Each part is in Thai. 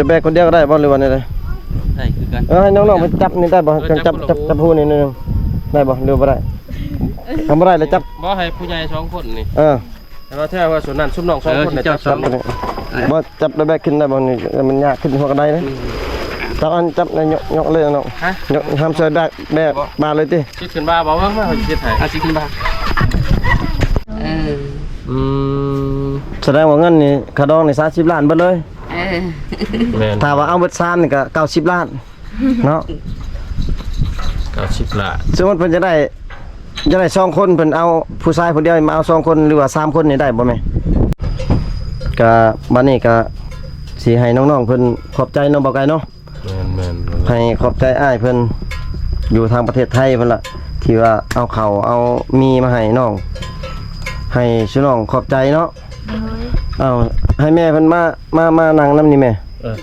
จะแบกคนเดียวก็ได้บ่หรือว่าไงเลยได้คือกันให้น้องๆไปจับนี่ได้บ่จับผู้นี่นึงได้บ่หรือบ่ได้ทำบ่ได้เลยจับบ่ให้ผู้ใหญ่2คนนี่แต่ว่าแท้ว่าส่วนนั้นซุ่มน้อง2คนจับบ่จับแล้วแบกขึ้นได้บ่นี่มันยากขึ้นหัวกระไดนะจับในยกเลยน้องยกทำช่วยแบกมาเลยติชิดขึ้นบ่บ่ว่ามาเขาสิให้ชิดขึ้นบ่แสดงว่าเงินนี่คาดองนี่30 ล้านเบิดเลยถ้าว่าเอาเบิด3นี่ก็90 ล้านเนาะ90 ล้านซึ่งมันเพิ่นจะได้2คนเพิ่นเอาผู้ชายคนเดียวมาเอา2คนหรือว่า3คนนี่ได้บ่แม่ก็บัดนี้ก็สิให้น้องๆเพิ่นขอบใจน้องบ่ไกลเนาะแม่นให้ขอบใจอ้ายเพิ่นอยู่ทางประเทศไทยเพิ่นล่ะที่ว่าเอาข้าวเอามีมาให้น้องให้ชื่อน้องขอบใจเนาะเอาให้แม่เพิ่นมานั่งนำนี่แม่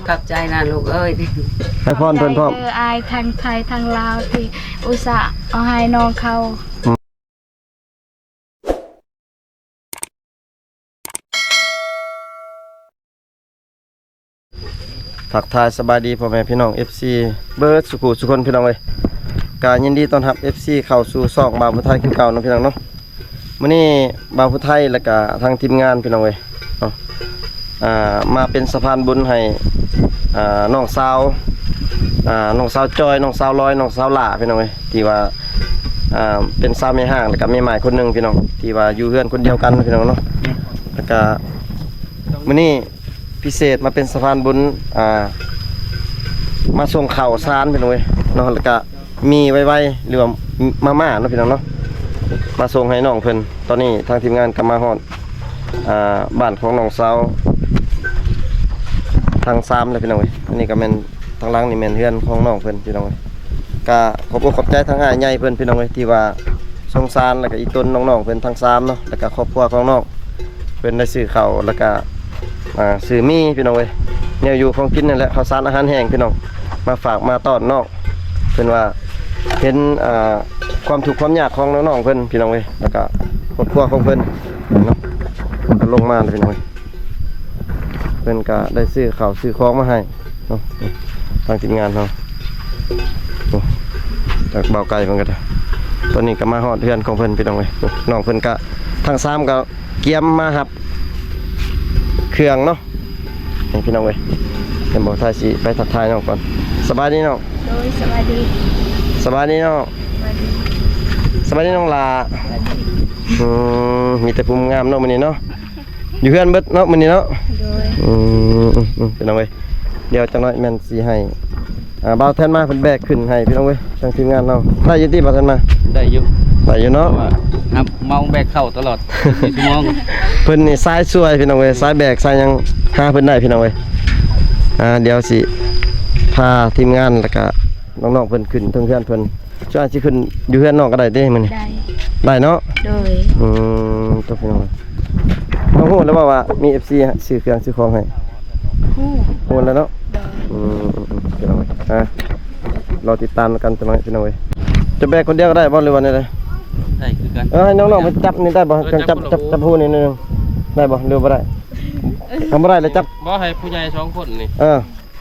ขอบใจนะลูกเอ้ยให้พรเพิ่นพร้อมอายทางไทยทางลาวที่อุตส่าห์เอาให้น้องเขาทักทายสบายดีพ่อแม่พี่น้อง FC เบิร์ดสุขุสุคนพี่น้องเอ้ยการยินดีต้อนรับ FC เข้าสู่ช่องบ่าวผู้ไทยคือเก่าเนาะพี่น้องเนาะมื้อนี้บ่าวผู้ไทยแล้วก็ทางทีมงานพี่น้องเอ้ยเนาะมาเป็นสะพานบุญให้น้องสาวจอยน้องสาวลอยน้องสาวหล่าพี่น้องเอ้ยที่ว่าเป็นสาวแม่ห้างแล้วก็แม่ใหม่คนนึงพี่น้องที่ว่าอยู่เฮือนคนเดียวกันพี่น้องเนาะแล้วก็มื้อนี้พิเศษมาเป็นสะพานบุญมาส่งข่าวสารพี่น้องเอ้ยเนาะแล้วก็มีไว้หรือว่ามาม่าเนาะพี่น้องเนาะมาส่งให้น้องเพิ่นตอนนี้ทางทีมงานก็มาฮอดบ้านของน้องสาวทาง3เลยพี่น้องเอ้ยอันนี้ก็แม่นทางหลังนี่แม่นเฮือนของน้องเพิ่นพี่น้องเอ้ยก็ขอบใจทางอ้ายใหญ่เพิ่นพี่น้องเอ้ยที่ว่าสงสารแล้วก็อีต้นน้องๆเพิ่นทาง3เนาะแล้วก็ครอบครัวของน้องเพิ่นได้ซื้อข้าวแล้วก็ซื้อมีพี่น้องเอ้ยเนี่ยอยู่ของกินนั่นแหละข้าวสารอาหารแห้งพี่น้องมาฝากมาต้อนน้องเพิ่นว่าเห็นความทุกข์ความยากของน้องๆเพิ่นพี่น้องเอ้ยแล้วก็ครอบครัวของเพิ่นเนาะลงมาเลยพี่น้องเอ้ยเพิ่นก็ได้ซื้อข้าวซื้อของมาให้เนาะทางทีมงานเนาะจากเบาไกลเพิ่นก็ได้ตอนนี้ก็มาฮอดเฮือนของเพิ่นพี่น้องเอ้ยน้องเพิ่นก็ทาง3ก็เกียมมารับเครื่องเนาะนี่พี่น้องเว้ยเดี๋ยวบอกทายสิไปทักทายน้องก่อนสบายดีน้องโดยสวัสดีน้องสบายดีน้องลามีแต่ภูมิงามเนาะมื้อนี้เนาะอยู่เฮือนเบิดเนาะมื้อนี้เนาะโดยพี่น้องเว้ยเดี๋ยวจังน้อยแม่นสิให้บ่าวแทนมาเพิ่นแบกขึ้นให้พี่น้องเว้ยทางทีมงานเราได้อยู่ติบ่าวแทนมาได้อยู่เนาะครับมองแบกเข้าตลอดชั่วโมงเพิ่นนี่สายช่วยพี่น้องเว้ยสายแบกสายยังหาเพิ่นได้พี่น้องเว้ยเดี๋ยวสิพาทีมงานแล้วก็น้องๆเพิ่นขึ้นเพื่อนเพิ่นช่วยสิขึ้นอยู่เพื่อนน้องก็ได้เด้มื้อนี้ได้เนาะโดยตัวพี่น้องน้องฮู้แล้วว่ามี FC ซื้อเครื่องซื้อของให้ฮู้แล้วเนาะพี่น้องรอติดตามกันจังหน่อยพี่น้องเว้ยจะแบกคนเดียวก็ได้บ่หรือว่าไงเลยได้คือกันให้น้องๆไปจับนี่ได้บ่จับผู้นี่นึงได้บ่หรือบ่ได้ทำบ่ได้เลยจับบ่ให้ผู้ใหญ่2คนนี่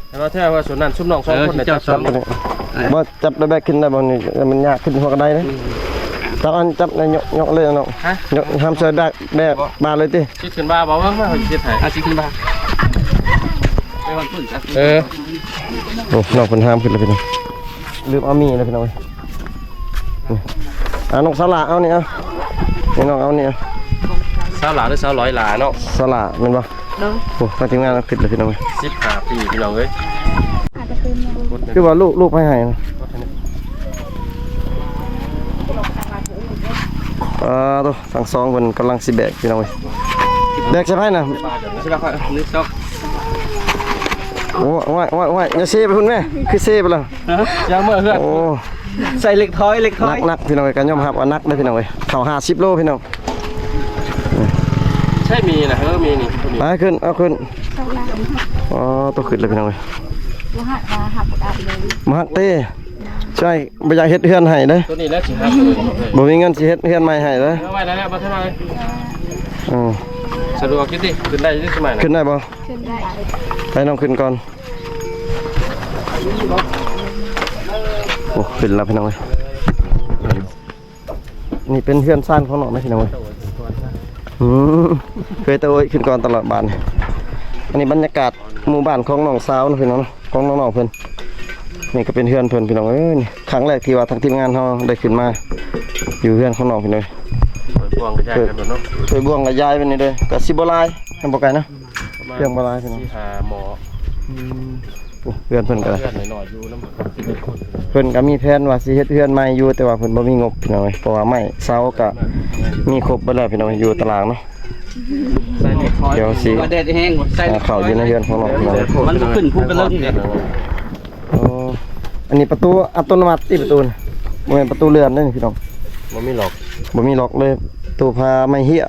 แต่ว่าแท้ว่าส่วนนั้นซุ่มน้อง2คนจับบ่จับแล้วแบกขึ้นได้บ่นี่มันยากขึ้นหัวกระไดนะจับในยกเลยน้องยกทำช่วยแบกมาเลยติชิดขึ้นบ่ว่ามาเขาสิให้ชิดขึ้นบ่ไปวันพุ่นน้องเพิ่นห้ามขึ้นแล้วพี่น้องลืมเอามีแล้วพี่น้องน้องสลาเอานี่เอานี่น้องเอานี่สาวหลาหรือสาวร้อยหลาเนาะสลาเป็นปะโอ้ทางทีมงานเราขึ้นเลยพี่น้อง15 ปีพี่น้องเอ้ยคือว่าลูกให้ตัวทั้งสองคนกำลังสิแบกพี่น้องแบกใช่ไหมนะโอ้ยอย่าเซไปคุณแม่คือเซไปแล้วยังเมื่อเพื่อนใส่เล็กท้อยนักพี่น้องกันย่อมหับว่านักได้พี่น้องเขา50 โลพี่น้องใช่มีนะมีนี่ไปขึ้นเอาขึ้นตัวขึ้นเลยพี่น้องมาหักเต้ใช่บ่อยากเฮ็ดเฮือนให้เด้อตัวนี้แล้วสิครับบ่มีเงินสิเฮ็ดเฮือนใหม่ให้เด้อเอาไว้แล้วบ่ทันมาสะดวกคิดดิขึ้นได้ที่สมัยขึ้นได้บ่ขึ้นได้ไปน้องขึ้นก่อน โอ้ขึ้นแล้วพี่น้องเอ้ยนี่เป็นเพื่อนซ่านของน้องนะพี่น้องเอ้ยเคยตะโอยขึ้นก่อนตลอดบ้านอันนี้บรรยากาศหมู่บ้านของน้องสาวนะพี่น้องของน้องๆเพิ่นนี่ก็เป็นเพื่อนเพิ่นพี่น้องเอ้ยนี่ครั้งแรกที่ว่าทางทีมงานเฮาได้ขึ้นมาอยู่เพื่อนของน้องพี่น้อง บ่วงกระจายกันเนาะ เคยบ่วงกับยายไปนี่เด้อก็สิบ่หลายทำบ่ไกลนะเรื่องบ่หลายพี่น้อง ที่หาหมอ เพื่อนเพิ่นก็ได้ เพื่อนหน่อยๆอยู่นำ เพิ่นก็มีแผนว่าสิเฮ็ดเฮือนใหม่อยู่แต่ว่าเพิ่นบ่มีงบพี่น้องเอ้ยเพราะว่าไม้เสาก็มีครบเบิดแล้วพี่น้องอยู่ตารางเนาะ ใส่เล็กน้อย เดี๋ยวสิ แดดแห้งใส่ เข้าอยู่ในเฮือนของน้องพี่น้อง มันก็ขึ้นภูกระเลิกเนี่ย อ๋ออันนี้ประตูอัตโนมัติที่ประตูน่ะบ่แม่นประตูเรือนเด้อพี่น้อง บ่มีหรอก บ่มีล็อกเลยตู้พาไม่เหี้ย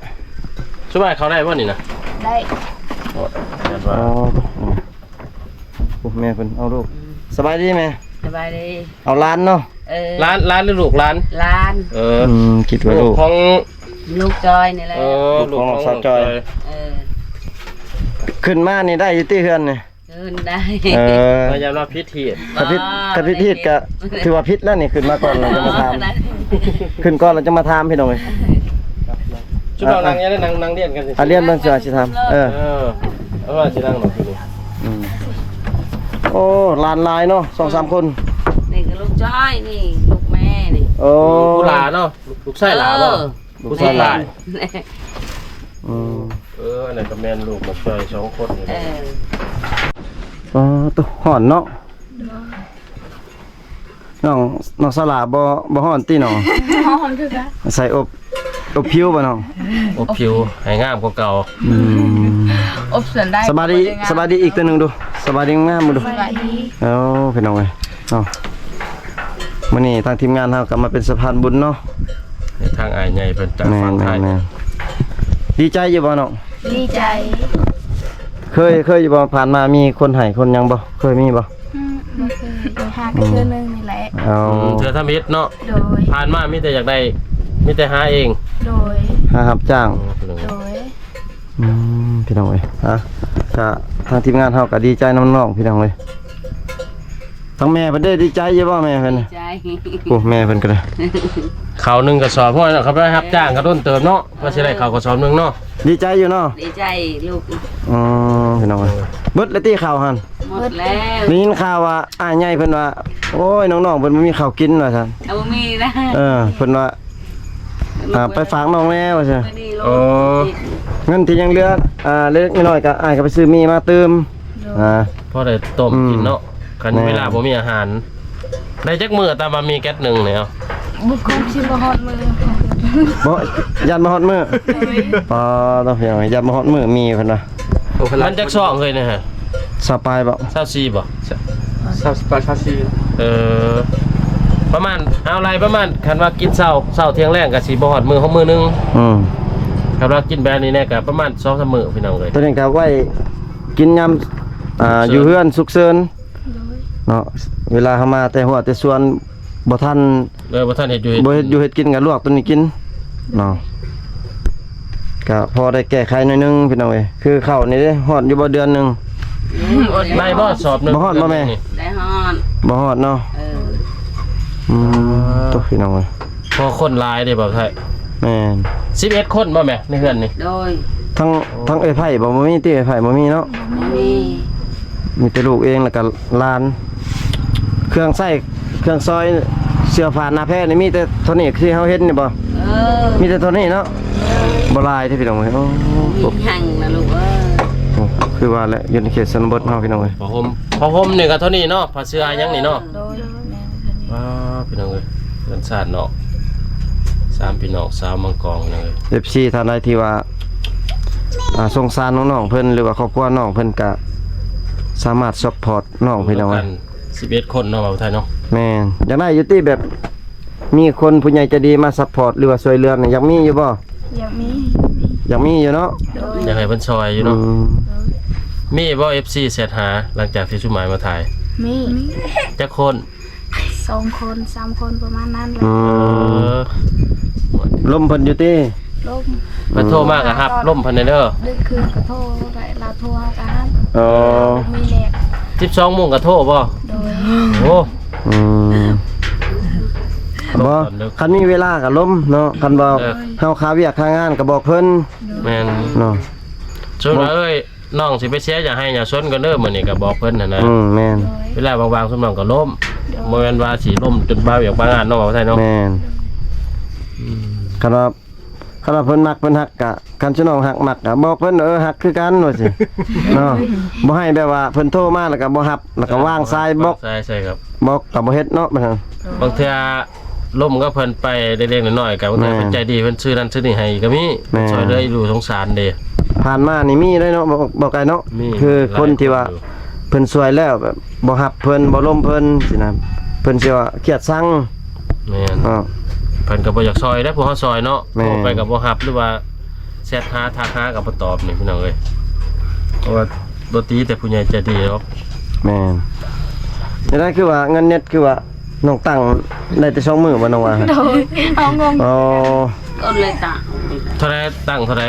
สบายเขาได้บ่นี่นะ ได้ อ๋อโอ้แม่เพิ่นเอาลูกสบายดีแม่ สบายดี เอาหล้านเนาะ ร้านหรือลูกร้าน ร้าน คิดว่าลูก ของ ลูกจอยนี่แหละ ลูกของ สาวจอย เออ ขึ้นมานี่ได้อยู่ที่เฮือนนี่ ขึ้นได้ พยายามรับพิธี ถ้าพิษทีดก็ถือว่าพิษแล้วนี่ขึ้นมาก่อนเราจะมาทำขึ้นก่อนเราจะมาทำพี่น้องเอ้ย ชุดเรานั่งยังได้นั่งเรียนกันสิ เรียนเบิ่งเสือสิทำเอาว่าสินั่งหน่อยทีนี้ โอ้ลานลายเนาะ2-3 คน นี่คือลูกจอยนี่ลูกแม่นี่ โอ้ ผู้หลาเนาะลูกไส้หลาบ่ผู้ไส้หลา อันนั้นก็แม่นลูกมาช่วย2คนนี่ เออ ตัวห่อนเนาะน้องสลาบ่ห่อนติน้อง หอมคือกัน ใส่อบผิวบ่น้อง อบผิวให้งามกว่าเก่า อบส่วนได้ สบายดีอีกตัวหนึงดูสบายดีงามดู สบายดี เอาพี่น้องเอ้ยเนาะมื้อนี้ทางทีมงานเฮาก็มาเป็นสะพานบุญเนาะ ในทางอายใหญ่เพิ่นจาก แม่ ฝั่งไทย นดีใจอยู่บ่น้อง ดีใจ เคยอยู่บ่ผ่านมามีคนให้คนหยังบ่เคยมีบ่ บ่เคยไปหากันเทื่อนึงนี่แหละ เอา เธอทำมิตรเนาะ โดย ผ่านมามีแต่อยากได้มีแต่หาเอง โดย หารับจ้าง โดย พี่น้องเอ้ยก็ทางทีมงานเฮาก็ดีใจน้องๆพี่น้องเอ้ยทั้งแม่เพิ่นได้ดีใจอยู่บ่แม่เพิ่น ใจ โอ้แม่เพิ่นก็ได้ เขาหนึ่งกระสอบเพราะเขาไปรับจ้างเขาต้นเติมเนาะก็สิได้เขากระสอบหนึงเนาะ ดีใจอยู่เนาะ ดีใจลูก พี่น้องเอ้ยเบิดแล้วติข้าวหั่น หมดแล้ว ได้ยินข่าวว่าอ้ายใหญ่เพิ่นว่าโอ้ยน้องๆเพิ่นบ่มีข้าวกินว่าซั่น เอามีนะ เพิ่นว่าไปฝากน้องแล้วว่าซั่น ดีลู โอ้ ก เงินที่ยังเหลือเล็กน้อยก็อ้ายก็ไปซื้อมีมาเติมพอได้ต้ม อืม กินเนาะคัน แม่ เวลาบ่มีอาหาร ได้จักมื้อแต่ว่ามีแก๊สหนึงเนี่ยเอา บุกคงสิบ่ฮอดมือ บ่ยันมาฮอดมื้อปอต้องเพียงยันมาฮอดมื้อมีเพิ่นว่า มันจักซ่องเคยเนี่ยฮะ สบายบ่ 24บ่ 28 เออประมาณเอาไรประมาณคันว่ากินเช้าเที่ยงแรงก็สิบ่ฮอดมื้อของมื้อหนึง คันว่ากินแบบนี้แน่ก็ประมาณ 2-3 มื้อพี่น้องเอ้ย ตัวนี้ก็ไว้กินยามอยู่เฮือนสุกเซิน โดย เนาะเวลาเฮามาแต่หัวแต่ส่วนบ่ทัน บ่ทันเฮ็ดอยู่ บ่เฮ็ดอยู่เฮ็ดกินก็ลวกตัวนี้กินเนาะก็พอได้แก้ไขหน่อยนึงพี่น้องเอ้ยคือข้าวนี่เด้ฮอดอยู่บ่เดือนหนึง ได้บ่สอบหนึง บ่ฮอดบ่แม่ ได้ฮอด บ่ฮอดเนาะ เออ ตัวพี่น้องเอ้ย พอคนหลายเด้บ่ไทย แม่น 11คนบ่แม่ในเฮือนนี่ โดย ทั้งเอ้ยไผบ่มีติเอ้ยไผบ่มีเนาะ มี มีแต่ลูกเองแล้วก็หลาน เครื่องใช้เครื่องซอยเสื้อผ้าหน้าแพรนี่มีแต่เท่านี้ที่เฮาเห็นนี่บ่ มีแต่เท่านี้เนาะบ่หลายเด้อพี่น้องเอ้ยโอ้ มีหั่งนะลูกคือว่าแหละอยู่ในเขตชนบทเฮาพี่น้องเอ้ย พอห่มนี่ก็เท่านี้เนาะผ้าเสื้อยังนี่เนาะ โดยแม่ ว้าพี่น้องเอ้ยเพิ่นชาติเนาะ3พี่น้องสาวมังกรพี่น้องเอ้ย FC ท่านใดที่ว่าสงสารน้องๆเพิ่นหรือว่าครอบครัวน้องเพิ่นก็สามารถซัพพอร์ตน้องพี่น้องเอ้ย 11คนเนาะบ่าวไทยเนาะ แม่นอยากได้อยู่ที่แบบมีคนผู้ใหญ่ใจดีมาซัพพอร์ตหรือว่าช่วยเหลือนี่อยากมีอยู่บ่ อยากมี อยากมีอยู่เนาะ โดย อยากให้เพิ่นช่วยอยู่เนาะมีบ่ FC เสร็จหาหลังจากที่ชุหมายมาถ่าย มี จักคน 2 คน3 คนประมาณนั้นแหละ เออ ลมเพิ่นอยู่ติ ลม เพิ่นโทรมาก็รับล่มเพิ่นเด้อ ดึกคืนก็โทรได้ลาโทรหากัน อ๋อ มีแนก 12โมงก็โทรบ่ โดย โอ้ อืมบ่คันมีเวลาก็ล้มเนาะคันบ่เฮาคาเวียกคางานก็บอกเพิ่น แม่น เนาะ ส่วนว่าเอ้ยน้องสิไปเสียอย่าให้อย่าซนกันเด้อมื้อนี้ก็บอกเพิ่นน่ะนะ แม่น เวลาบางๆซุมน้องก็ล้มบ่แม่นว่าสิล้มจนบ้าอยากบางงานเนาะว่าใช่เนาะ แม่นคันว่าเพิ่นมักเพิ่นฮักกะคันสิน้องฮักมักกะบอกเพิ่นฮักคือกันว่าสิเนาะบ่ให้แบบว่าเพิ่นโทรมาแล้วก็บ่รับแล้วก็วางสายบอก ใช่ครับ บอกก็บ่เฮ็ดเนาะมันหั่น บางเทื่อล้มก็เพิ่นไปเล็กๆน้อยๆก็บางเทื่อ แม่ เพิ่นใจดีเพิ่นซื้อนั่นซื้อนี่ให้ก็มี แม่ ช่วยเหลือดูสงสารเด้ ผ่านมานี่มีเลยเนาะบอกไกลเนาะ มี คือคนที่ว่าเพิ่นสวยแล้วแบบบ่ฮับเพิ่นบ่ล้มเพิ่นสินะเพิ่นสิว่าเครียดซัง แม่น อ๋อ เพิ่นก็บ่อยากซอยได้อพวกเฮาซอยเนาะ แม่ โทรไปก็บ่รับหรือว่าแชทหาทักหาก็บ่ตอบนี่พี่น้องเอ้ยเพราะว่าบ่ตีแต่ผู้ใหญ่ใจดีหรอก แม่นนี่ได้คือว่าเงินเน็ตคือว่าน้องตั้งได้แต่2มื้อบ่น้องว่า โดยเอางง อ๋อ ก็เลยตะ เท่าไหร่ตั้งเท่าไหร่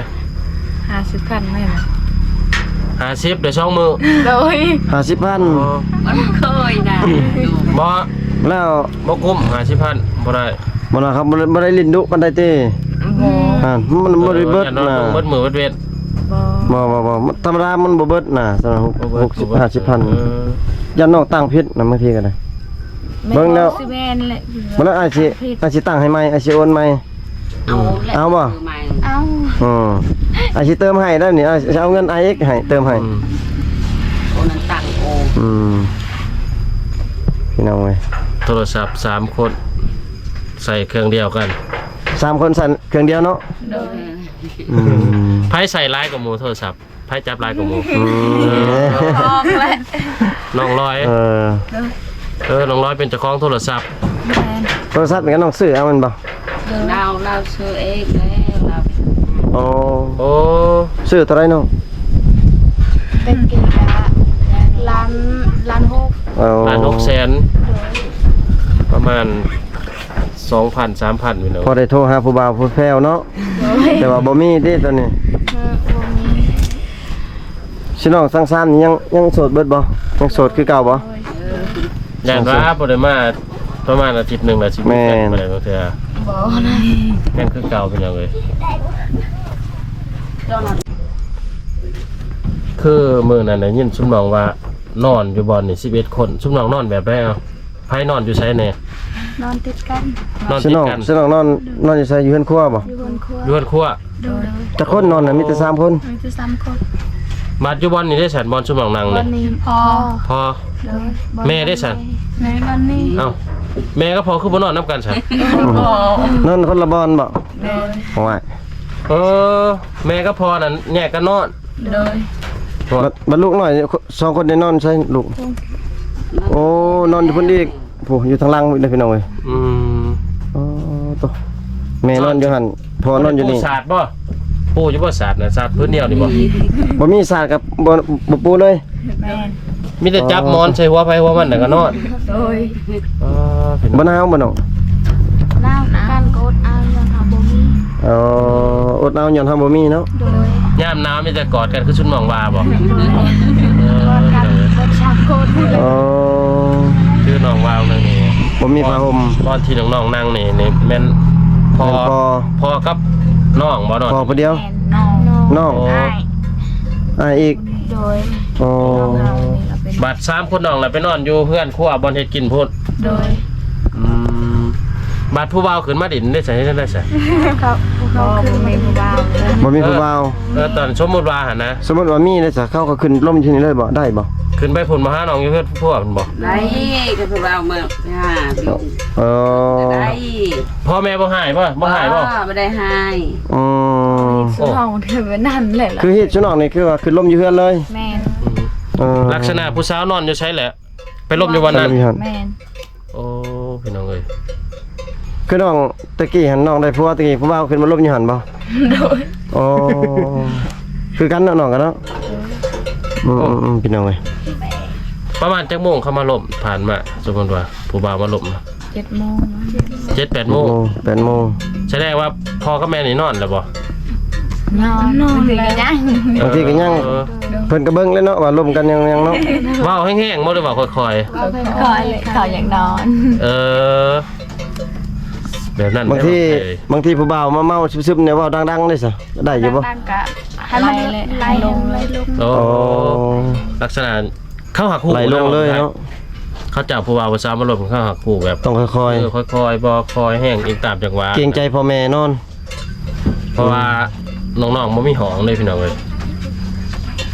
50,000แม่น 50ได้2มื้อ โดย 50,000 มันเคยนะดู บ่ แล้ว บ่คุ้ม50,000บ่ได้ บ่ล่ะครับบ่ได้ลิ้นดุปานใดติ บ่ มันบ่ได้เบิด อย่า น่ะ เบิดมือเบิดเวท บ่ บ่ธรรมดามันบ่เบิดน่ะสำหรับ 50,000ยันน้องตั้งผิดน่ะบางทีก็ได้ เบิ่งแล้ว สิแม่นแหละ บ่แล้วอ้ายสิตั้งให้ใหม่อ้ายสิโอนใหม่ เอาแหละ เอาบ่ คือใหม่ เอา อ้ายสิเติมให้ได้นี่อ้ายสิเอาเงินอ้ายอีกให้เติมให้ โอนั้นตั้งโอ พี่น้องเว้ย โทรศัพท์3คนใส่เครื่องเดียวกัน 3คนสั่นเครื่องเดียวเนาะ โดย ไผใส่ลายกับหมูโทรศัพท์ไผจับลายกับหมู ออกแหละ น้องร้อย น้องร้อยเป็นเจ้าของโทรศัพท์ แม่น โทรศัพท์นี่ก็น้องซื้อเอามันบ่ เราซื้อเองแล้วเรา โอ้ โอ้ ซื้อเท่าไหร่น้อง เป็นกีฬาล้านหก เอา ล้าน6แสนประมาณ 2,000 3,000พี่น้อง พอได้โทรหาผู้บ่าวผู้แฟวเนาะ โดย แต่ว่าบ่มีติตอนนี้ บ่มี สิน้องสังสรรค์นี่ยังโสดเบิดบ่ยังโสดคือเก่าบ่ ย่านว่าบ่ได้มาประมาณอาทิตย์หนึงแล้วสิ แม่น บ่ได้บ่เทื่อ บ่นะ แม่นคือเก่าเป็นหยังเลยคือมื้อนั้นได้ยินซุมน้องว่านอนอยู่บ่อนนี่11คนซุมน้องนอนแบบใดเอาไผนอนอยู่ไสแน่ นอนติดกัน นอน สิ ติด น้อง กัน สิน้องนอนอยู่ไสอยู่เฮือนครัวบ่ อยู่บนครัว อยู่บนครัว โดย จักคนนอนน่ะมีแต่3คน มีแต่3คน มาอยู่บ่อนนี่ได้สันบ่อนซุมน้องนั่ง วั นี่ นนี้พอ พอ โดย แม่ได้สัน แม่วันนี้ เอ้าแม่ก็พอคือบ่นอนนํกันสัน นอนคนละบอนบ่ โดย โอ้ย เออแม่ก็พอนั่นแยกกันนอน โดย บัดลูกน้อย2คนได้นอนใช่ลูกโอ้นอนอยู่พุ่นอีกผู้อยู่ทางล่างเด้อพี่น้องเอ้ย อืม อ๋อโตแม่นอนอยู่หั่นพ่อนอนอยู่นี่ ปูศาสตร์บ่ปูอยู่บ่ศาสตร์น่ะศาสตร์พื้นเดียวนี่บ่ บ่มีสาดกับบ่ปูเลย แม่น มีแต่จับหมอนใส่หัวไผหัวมันน่ะก็นอน โดย พี่น้ บ่ อง หนาวบ่น้อง น้ำกันก็อดเอายังหาบ่มี อดเอาย้อนเฮาบ่มีเนาะ โดย ยามหนาวมีแต่กอดกันคือชุนหมองว่าบ่ กอดกันบ่ชาโกนเลย อ๋อ ชื่อน้องวาวนั่นนี่ บ่มีผ้าห่ม ตอนที่น้องๆนั่งนี่แม่นพอ แม่นพอ พอกับน้องบ่นอน พอผู้เดียว แม่นน้อง น้อง อ้าย อีก โดย อ๋อ เรานี่เราเป็น บัด3คนน้องน่ะไปนอนอยู่เพื่อนครัวบ่อนเฮ็ดกินพุ่น โดย บัดผู้บ่าวขึ้นมาดินได้ใส่ได้ใส่ เขาคือไม่ผู้บ่าว บ่มีผู้บ่าว ตอนสมมุติว่าหั่นนะ สมมุติว่ามีได้ซะเขาก็ขึ้นล่มที่นี่เลยบ่ได้บ่ ขึ้นไปพุ่นมาหาน้องอยู่เพื่อนพวกพุ่นบ่ ได้ก็คือเราเมื่อลง เออ ได้ พ่อแม่บ่หายบ่บ่หายบ่ ไม่ได้ให้ อืม สุดห้องเธอเป็นนั่นแหละล่ะ คือเฮ็ดชุน้องนี่คือว่าขึ้นล่มอยู่เฮือนเลย แม่น ลักษณะผู้สาวนอนอยู่ใช่แหละ ไปลบอยู่วันนั้น แม่น โอ้พี่น้องเอ้ย คือน้องตะกี้หันน้องได้ผัวตะกี้ผู้บ่าวขึ้นมาล่มอยู่หั่นบ่ โดย อ๋อคือกันเนาะน้องกันเนาะพี่น้องเอ้ย ประมาณจักโมงเขามาลบผ่านมาสมมุติว่าผู้บ่าวมาลบนะ 7 โมง 7-8โมง 8โมง แสดงว่าพ่อกับแม่นี่นอนแล้วบ่ นอนเลยยัง บางทีก็ยัง เออ เพิ่นก็เบิ่งเลยเนาะว่าลมกันยังเนาะ เว้าแห้งๆบ่ได้เว้าค่อย คอยเลยเขาอย่างนอน ๆเออแบบนั้น บางที ได้บ่ บางทีผู้บ่าวมาเมาซึมๆเนี่ยเว้าดังๆได้ซะได้อยู่บ่ ตั้งกะให้มันไล่ลงเลย โอ้ โอ้ ลักษณะเข้าหักคู่ ไหลลงเลยเนาะ เขาจับผู้บ่าวผู้สาวมาลมเข้าหักคู่แบบ ต้องค่อย ค่อยๆบ่คอยแห้งอีกตามจังหวะ ๆเกรงใจพ่อแม่นอน เพราะว่าน้องๆบ่มีห้องเลยพี่น้องเอ้ย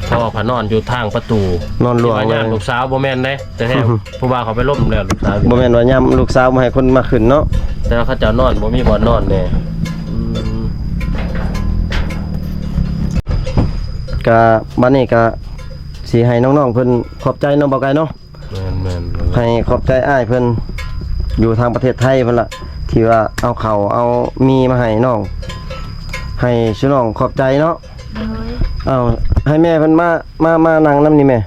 พ่อพานอนอยู่ทางประตู นอนหลวง ที่ เล ว่าย ญาติลูกสาวบ่แม่นเด้แต่แท้ผู้บ่าวเขาไปล่มแล้วลูกสาวอยู่ บ่แม่นว่ายามลูกสาวมาให้คนมาขึ้นเนาะ แต่ว่าเขาเจ้านอนบ่มีบ่อนนอนแน่อืม ก็บัดนี้ก็สิให้น้องๆเพิ่นขอบใจน้องบ่ไกลเนาะ แม่น ให้ขอบใจอ้ายเพิ่นอยู่ทางประเทศไทยเพิ่นล่ะที่ว่าเอาข้าวเอามีมาให้น้องให้ชื่อน้องขอบใจเนาะเอาให้แม่เพิ่นมานั่งนํนี่แม่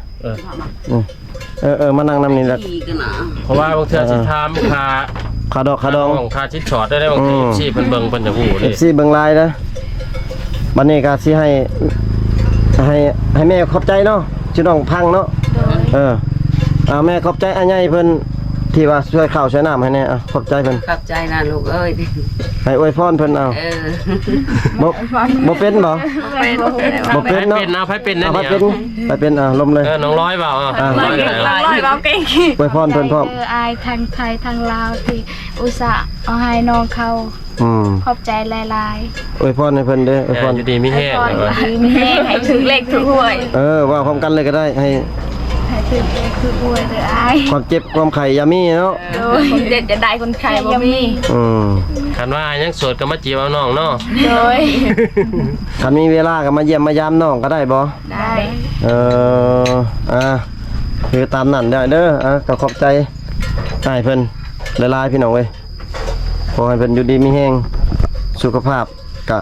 เออ มานั่งนํนี่แหละ ขี่กันนะ เพราะว่าบางเทื่อสิถามค่า ขาดอกขาดอง ค่าชิดช็อตได้บางทีชีเพิ่นเบิ่งเพิ่นจะฮู้เด้ FC เบิ่งไลน์นะบัดนี้ก็สิให้แม่ขอบใจเนาะชื่อน้องพังเนาะแม่ขอบใจอ้ายใหญ่เพิ่นที่ว่าช่วยข้าวช่วยน้ำให้แน่ขอบใจเพิ่น ขอบใจนะลูกเอ้ย ให้อวยพรเพิ่นเอา เออ บ่เป็นบ่ เป็น บ่เป็นเนาะ เป็นเอาไผเป็นนั่น ไป เนี่ย เป็นลมเลย น้องร้อยเปล่าร้อย ร้อยเบาเก่ง อวยพรเพิ่นพร้อม อายทางไทยทางลาวที่อุตส่าห์เอาให้น้องเขาขอบใจหลาย อวยพรให้เพิ่นเด้ออวยพร อยู่ดีมีแห้ง ๆมีแห้งให้ถึงเลขถึงหวย ว่าพร้อมกันเลยก็ได้ให้ ให้ถึงเลขถึงหวยเด้ออาย ความเจ็บความไข้อย่ามีเนาะ คนเด็ดจะได้คนไข้บ่มี อืม คันว่ายังโสดก็มาจีบเอาน้องเนาะ โดย คันมีเวลาก็มาเยี่ยมมายามน้องก็ได้บ่ ได้ คือตามนั้นได้เด้อก็ขอบใจให้เพิ่นหลายๆพี่น้องเว้ยขอให้เพิ่นอยู่ดีมีแรงสุขภาพก็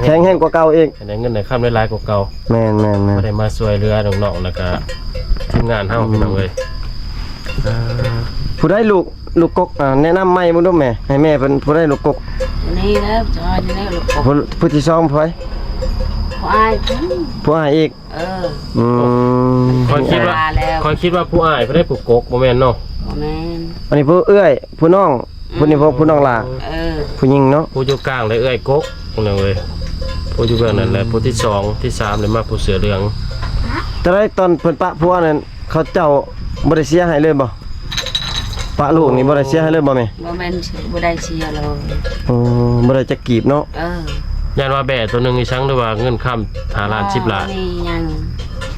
แข็งแรงกว่าเก่าอีก ได้เงินได้คำได้หลายกว่าเก่า แม่น บ่ได้มาช่วยเหลือน้องๆแล้วก็ทีมงานเฮาพี่น้องเอ้ย ผู้ได้ลูกกกแนะนำใหม่บ่ดูแม่ให้แม่เพิ่นผู้ได้ลูกกก นี่แล้วจอยนี่ลูก ผู้ที่2ผู้ไผ ควาย ผู้อ้ายอีก เออ อืม คอยคิดว่าผู้อ้ายบ่ได้ผูกกกบ่แม่นเนาะ แม่น อันนี้ผู้เอื้อยผู้น้องผู้นี้ผู้น้องหลา เออ ผู้หญิงเนาะ ผู้อยู่กลางเลยเอ้ยกกพี่น้องเอ้ยผู้อยู่เบื้องนั้นแหละผู้ที่2ที่3เลยมาผู้เสือเหลือง แต่ได้ตอนเพิ่นปะผัวนั้นเขาเจ้าบ่ได้เสียให้เลยบ่ปะลูกนี่บ่ได้เสียให้เลยบ่แม่ บ่แม่นบ่ได้เชียร์เลย บ่ได้จักกีบเนาะ เออ ยันว่าแบะตัวหนึงอีสังหรือว่าเงินค้ำ5ล้าน10ล้าน นี่ยัง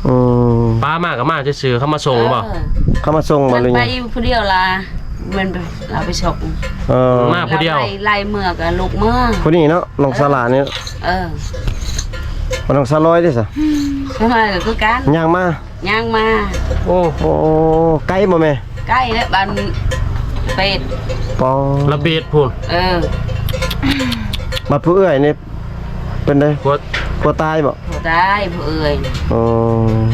อืม ป้ามากก็มาซื่อๆเขามาส่งบ่ เขามาส่งบ่ มัน หรือ ไป ยัง อยู่ผู้เดียวล่ะมันเราไปฉก มาผู้เดียว ไล่เมื่อกับลูกเมื่อ ผู้นี้เนาะน้องสลานี่ เออ บ่น้องสลอยเด้ซะ ทำไมก็คือกัน ย่างมา ย่างมา โอ้ โอ้ไกลบ่แม่ ใกล้แล้วบ้านเป็ด ปอ ระเบียดพุ่น เออ บัดผู้เอื้อยนี่เป็นได กด กลัวตายบ่ ผู้ได้ผู้เอ่ย อ๋อ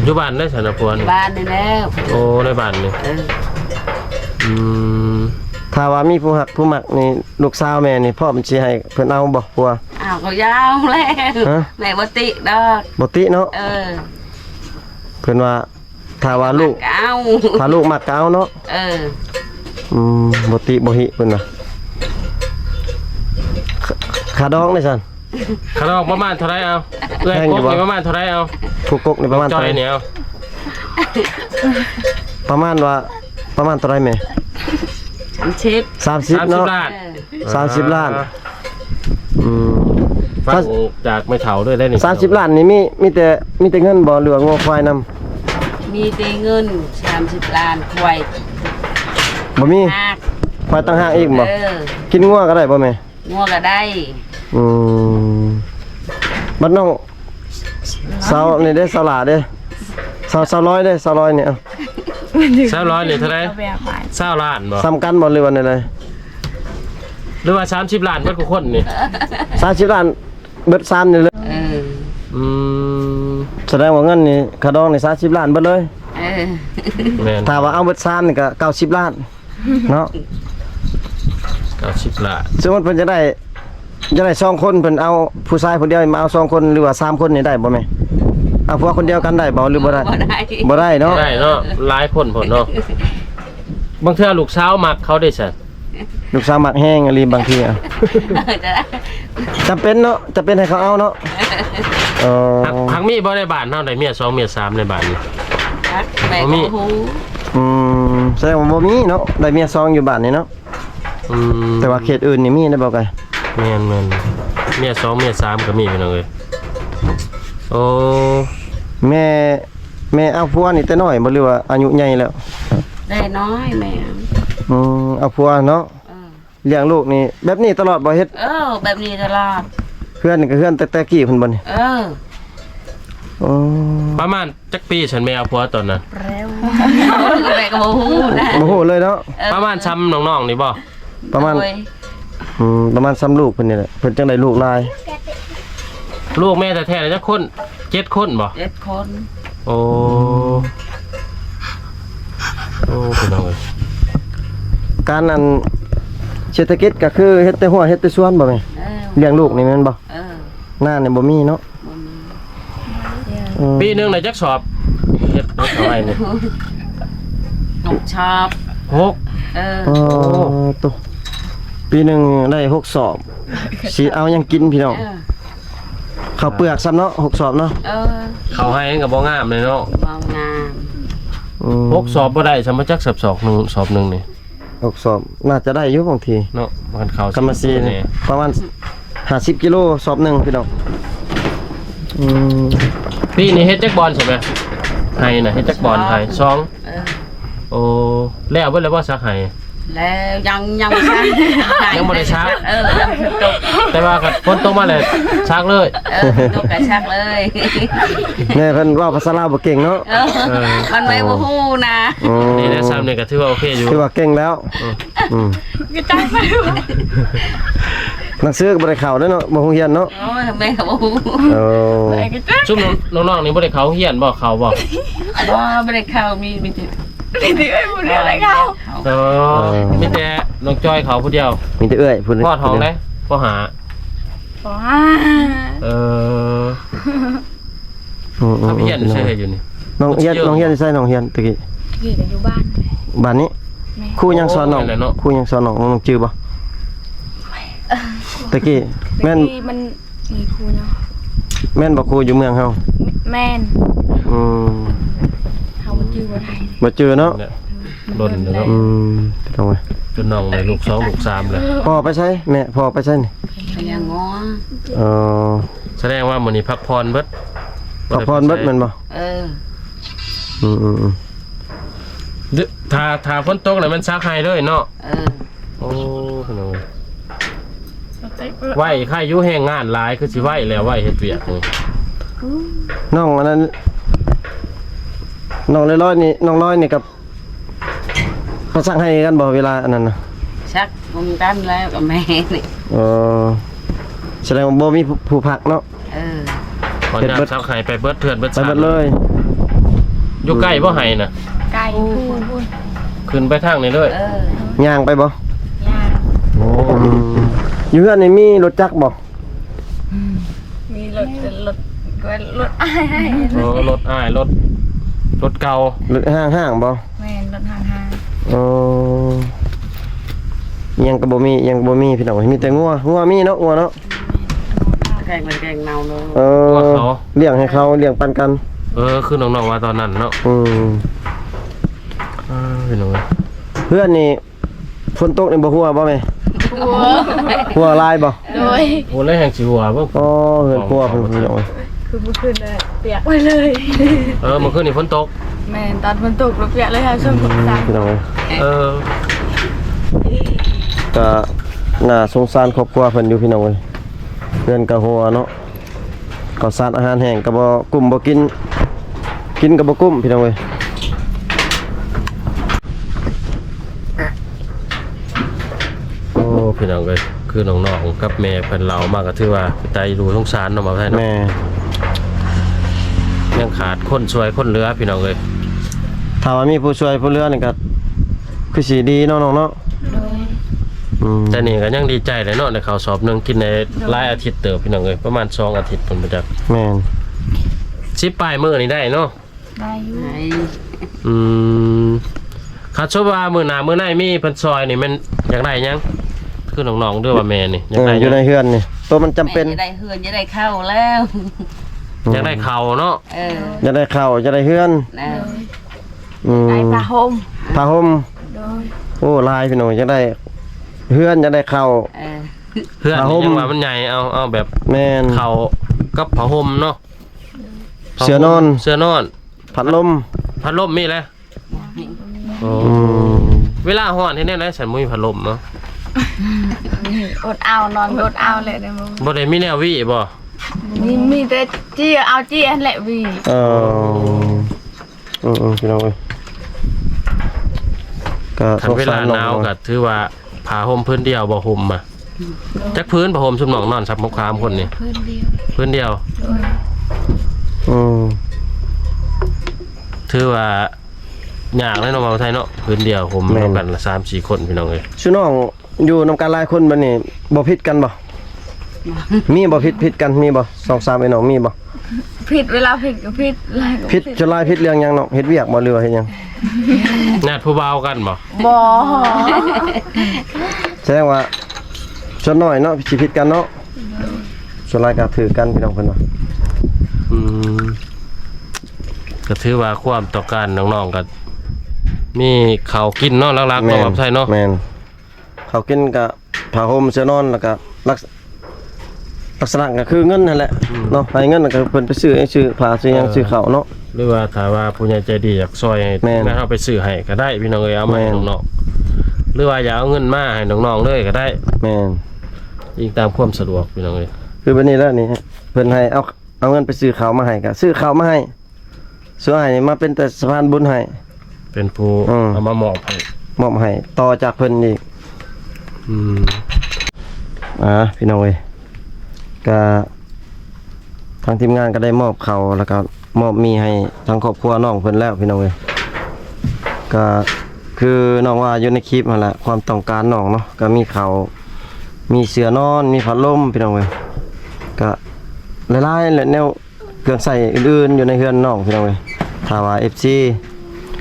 อยู่บ้านได้สนพวน บ้านนี่แล้ว โอ้ในบ้านนี่ เออ อืม ถ้าว่ามีผู้หักผู้มักนี่ลูกสาวแม่นี่พ่อมันสิให้เพิ่นเอาบ่ผัว อ้าวเขายาวแล้ว ฮะ แม่บ่ติดอก บ่ติเนาะ เออ เพิ่นว่าถ้าว่าลูก เอา ถ้าลูกมักก็เอาเนาะ เออ บ่ติบ่หิเพิ่นน่ะขาดองได้ซั่น คาราประมาณเท่าไรเอาเอ้ย แพง ก อยู่ ก บ่ นี่ประมาณเท่าไรเอา ผู้กกนี่ประมาณ จ เท่า อย ไหร่ เนี่ยเอา ประมาณว่าประมาณเท่าไหร่แม่ ชิป 30เนาะ ล้าน เออ 30ล้านอืม ฟังจากไม่เฒ่าด้วยได้นี่ 30ล้านนี่มีแต่เงินบ่เหลืองัวควายนำ มีแต่เงิน30ล้านควาย บ่มี หัก ควายต่างหากอีกบ่ เออ กินงัวก็ได้บ่แม่ งัวก็ได้ อืมบัดน้องสาวนี่เด้สาวหลาเด้สาวร้อยเด้สาวร้อยนี่เอา 300นี่เท่าไร เอาไปเอาไป 20ล้านบ่ ซ้ำกันบ่หรือว่าได หรือว่า30ล้านเบิดทุกคนนี่ 30ล้านเบิด3นี่เลย เออ อืม แสดงว่าเงินนี่ค่าดองนี่30ล้านเบิดเลย เออ แม่น ถ้าว่าเอาเบิด3นี่ก็90ล้านเนาะ 90ล้าน สมมุติเพิ่นจะได้ จะได้2คนเพิ่นเอาผู้ชายคนเดียวมาเอา2คนหรือว่า3คนนี่ได้บ่แม่เอาผัวคนเดียวกันได้บ่หรือบ่ได้ บ่ได้ บ่ได้เนาะ ได้เนาะหลายคนพุ่นเนาะบางเทื่อลูกสาวมักเขาได้ซั่น ลูกสาวมักแห้งอะไรบางทีอะ จะได้ จำเป็นเนาะจำเป็นให้เขาเอาเนาะเออ ทางมีบ่ได้บ้านเฮาได้เมีย2เมีย3ในบ้านนี่ แม่ บ่มี ก็ฮู้ แสดงว่าบ่มีเนาะได้เมียซองอยู่บ้านนี่เนาะ อืม แต่ว่าเขตอื่นนี่มีได้บ่ไกล แม่นเมีย2เมีย3ก็มีพี่น้องเอ้ยโอ้ แม่เอาผัวนี่แต่น้อยบ่หรือว่าอายุใหญ่แล้ว ได้น้อยแม่ เอาผัวเนาะ เออ เลี้ยงลูกนี่แบบนี้ตลอดบ่เฮ็ด แบบนี้ตลอด เพื่อนนี่ก็เพื่อนแต่กี้เพิ่นบ่นี่ อ๋อ ประมาณจักปีฉันแม่เอาผัวตอนนั้น เร็วแม่ก็บ่ฮู้นะ บ่ฮู้เลยเนาะ ประมาณซ้ำน้องๆนี่บ่ ประมาณ โอ้ย ประมาณซ้ำลูกเพิ่นนี่แหละเพิ่นจังได้ลูกหลาย ลูกแม่แท้ๆเลยจักคน7คนบ่ 7 คน โอ้พี่น้องเอ้ย การนั้นเศรษฐกิจก็คือเฮ็ดแต่หัวเฮ็ดแต่สวนบ่แม่เลี้ยงลูกนี่แม่นบ่หน้านี่บ่มีเนาะ บ่มี ปีหนึงได้จักสอบเฮ็ดเอาไว้นี่ นกชอบ 6 อ๋อตัวปีหนึงได้6สอบสิเอาหยังกินพี่น้องข้าวเปลือกซ้ำเนาะ6สอบเนาะ เขาให้ก็บ่งามเลยเนาะ บ่งาม 6สอบบ่ได้สมจักสอบสอบหนึงนี่ 6สอบน่าจะได้อยู่บางที เนาะมันเขา กำมาซีนี่ประมาณ50กิโลสอบหนึงพี่น้องปีนี้เฮ็ดจักบอลใช่มั้ยให้น่ะเฮ็ดจักบอลไทย2โอ้แล้วเบิดแล้วบ่ซักให้ แล้วยังบ่ซัก ยังบ่ได้ซัก ยังตก แต่ว่าก็ฝนตกมาแล้วซักเลย ตกก็ซักเลย แม่เพิ่นเว้าภาษาลาวบ่เก่งเนาะ มันไม่บ่ฮู้นะ นี่ได้ซ้ำนี่ก็ถือว่าโอเคอยู่ คือว่าเก่งแล้วกระจายไป หนังสือก็บ่ได้เข้าเด้อเนาะบ่ฮู้เรียนเนาะ โอ้ยแม่ก็บ่ฮู้ กระจาย ซุ่มน้องๆนี่บ่ได้เข้าเรียนบ่เข้าบ่ บ่ได้เข้ามีแต่ ดีๆไอ้บุญอะไรเขา มีแต่น้องจอยเขาผู้เดียว มีแต่เอื้อยพูด พ่อท้องได้พ่อหา ว้า เขาไปเรียนใช่อยู่นี่ น้องเฮียนใส่น้องเฮียนตะกี้ กี่แต่อยู่บ้าน บ้านนี้ครูยังสอนน้องครูยังสอนน้องจื้อบ่ตะกี้แม่น มันมีครูเนาะ แม่นบ่ครูอยู่เมืองเฮา แม่น อืม เขาบ่จื้อบ่ได้ บ่จื้อเนาะ โดนเนาะ ทำไม จนน้องในลูก2ลูก3เลย พ่อไปใช้แม่พ่อไปใช้นี่ พยังงอ แสดงว่ามื้อนี้พักผ่อนเบิด ขอพรเบิดแม่นบ่ถ้าฝนตกแล้วมันซักให้เลยเนาะโอ้น้องไหวใครอยู่แห่งงานหลายคือสิไหวแล้วไหวเฮ็ดเวียกนี่ น้องอันนั้นน้องร้อยนี่น้องร้อยนี่กับเขาสั่งให้กันบ่เวลาอันนั้นน่ะ ชักบ่มีกันแล้วกับแม่นี่ แสดงว่าบ่มีผู้พักเนาะ ขออนุญาตซักให้ไปเบิดเถื่อนเบิด ไปเบิดเลย อยู่ใกล้บ่ให้น่ะ ไก่พูน ขึ้นไปทางนี้เลย ย่างไปบ่ ย่าง อยู่เฮือนนี่มีรถจักรบ่ มีรถก็รถอ้าย รถอ้ายรถเก่าร ถห้างบ่ แม่นรถห่าง ยังก็บ่มียังบ่มีพี่น้องมีแต่งัวมีเนาะงัวเนาะ แกงมันแกงเนาเนาะ เลี้ยงให้เขาเลี้ยงปันกัน คือน้องๆว่าตอนนั้นเนาะพี่น้อง เพื่อนนี่ฝนตกนี่บ่หัวบ่แม่ ๆ หัวลายบ่ โดย โอ้แล้วแห่งสิหัวเบิ่ง เฮือนครัวเพิ่นพี่น้อง คือเมื่อคืนเลยเปียกไปเลย เมื่อคืนนี่ฝนตก แม่นตอนฝนตกเราเปียกเลยค่ะช่วงฝนตก พี่น้อง ก็น่าสงสารครอบครัวเพิ่นอยู่พี่น้องเอ้ยเพื่อนก็หัวเนาะข้าวสารอาหารแห้งก็บ่กุ้มบ่กินก็บ่กุ้มพี่น้องเอ้ยพี่น้องเลยคือน้องๆกับแม่เพิ่นเรามากก็ถือว่าใจดูสงสารเนาะมาแท้เนาะ แม่ ยังขาดคนช่วยคนเหลือพี่น้องเลย ถ้าว่ามีผู้ช่วยผู้เหลือนี่ก็คือสิดีเนาะน้องเนาะ โดย แต่นี่ก็ยังดีใจเลยเนาะในข้าวสอบหนึงกินในหลายอาทิตย์เติบพี่น้องเอ้ยประมาณ2อาทิตย์เพิ่นบ่จัก แม่น 10ปลายมื้อนี่ได้เนาะ ได้อยู่ ไหน คันสมมุติว่ามื้อหน้ามื้อในมีเพิ่นซอยนี่มันอยากได้หยังคือน้องๆเด้อว่าแม่นี่อยากได้ อ หยั ยู่ ง ในเฮือนนี่ตัวมันจำเป็น จะได้เฮือนจะได้เข้าแล้ว อยากได้ข้าวเนาะ จะได้ข้าวจะได้เฮือน นะ ได้ผ้าห่ม ผ้าห่ม โดย โอ้ลายพี่น้องจะได้เฮือนจะได้ข้าว เพื่อน ผ้าห่ นี่ ม ยังว่ามันใหญ่เอาแบบ แม่น ข้าวกับผ้าห่มเนาะ เสื้อนอน เสื้อนอน พัดลม พัดลมมีแล้วโอ้ อืม เวลาฮ้อนเฮ็ดแนวใดฉันบ่มีพัดลมเนาะ อดเอานอนอดเอาเลยนะมึง บ่ได้มีแนววิบ่ มีแต่จี้เอาจี้อันแหละวี พี่น้องเอ้ยก็ คันเวลาหนาวก็ถือว่าผ้าห่มพื้นเดียวบ่ห่มอ่ะจักพื้นผ้าห่มชุมน้องนอนซับมกคามคนนี่ เพื่อนเดียว พื้นเดียว โดย อืม ถือว่ายากเลยเนาะว่าไทยเนาะพื้นเดียวห่มนำกันละ3-4 คนพี่น้องเอ้ย ชื่อน้องอยู่นำกันหลายคนบัดนี้บ่ผิดกันบ่มีบ่ผิดกันมีบ่2-3ไอ้น้องมีบ่ ผิดเวลาผิดก็ผิดอะไรก็ ผิดจะลายผิดเรื่องหยังเนาะเฮ็ดเวียกบ่หรือว่าเฮ็ดหยัง ญาติผู้บ่าวกันบ่ บ่ แสดงว่าส่วนน้อยเนาะสิผิดกันเนาะส่วนหลายก็ถือกันพี่น้องเพิ่นว่า อืมก็ถือว่าความต้องการน้องๆก็มีข้าวกินเนาะหลักๆเนาะว่าไทยเนาะ แม่นเขากินกับผ้าห่มเสื้อนอนแล้วก็ลักษณะก็คือเงินนั่นแหละเนาะให้เงินแล้วก็เพิ่นไปซื้อให้ซื้อผ้าซื้อหยังซื้อข้าวเนาะ หรือว่าถ้าว่าผู้ใหญ่ใจดีอยากซอยให้ แม่น แม่เฮาไปซื้อให้ก็ได้พี่น้องเอ้ยเอามาให้ แม่น น้องๆหรือว่าอยากเอาเงินมาให้น้องๆเลยก็ได้ แม่น ยิ่งตามความสะดวกพี่น้องเอ้ย คือบัดนี้แล้วนี่เพิ่นให้เอาเงินไปซื้อข้าวมาให้ก็ซื้อข้าวมาให้ซื้อให้มาเป็นแต่สะพานบุญให้ เป็นผู้ เอามามอบให้ มอบให้ต่อจากเพิ่นอีก อืม พี่น้องเอ้ยก็ทางทีมงานก็ได้มอบข้าวแล้วก็มอบมีให้ทางครอบครัวน้องเพิ่นแล้วพี่น้องเอ้ยก็คือน้องว่าอยู่ในคลิปนั่นแหละความต้องการน้องเนาะก็มีข้าวมีเสื้อนอนมีพัดลมพี่น้องเอ้ยก็หลายๆแนวเครื่องใช้อื่นๆอยู่ในเฮือนน้องพี่น้องเอ้ยถ้าว่า FC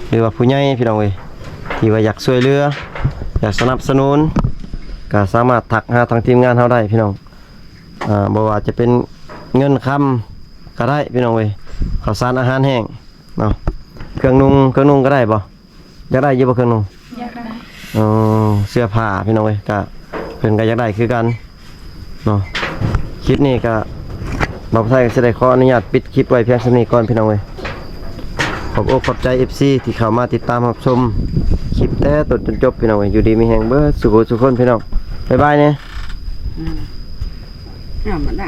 หรือว่าผู้ใหญ่พี่น้องเอ้ยที่ว่าอยากช่วยเหลืออยากสนับสนุนก็สามารถทักหาทางทีมงานเฮาได้พี่น้องบ่ว่าจะเป็นเงินคำก็ได้พี่น้องเอ้ยข้าวสารอาหารแห้งเนาะเครื่องนุ่งก็ได้บ่อยากได้อยู่บ่เครื่องนุ่ง อยากได้ เสื้อผ้าพี่น้องเอ้ยก็เพิ่นก็อยากได้คือกันเนาะคลิปนี้ก็บ่าวไทยก็สิได้ขออนุญาตปิดคลิปไว้เพียงเท่านี้ก่อนพี่น้องเอ้ยขอบอกขอบใจ FC ที่เข้ามาติดตามรับชมคลิปแต่ต้นจนจบพี่น้องเอ้ยอยู่ดีมีแฮงเบิดสุขทุกคนพี่น้องบ๊ายบายเนี่ย มันได้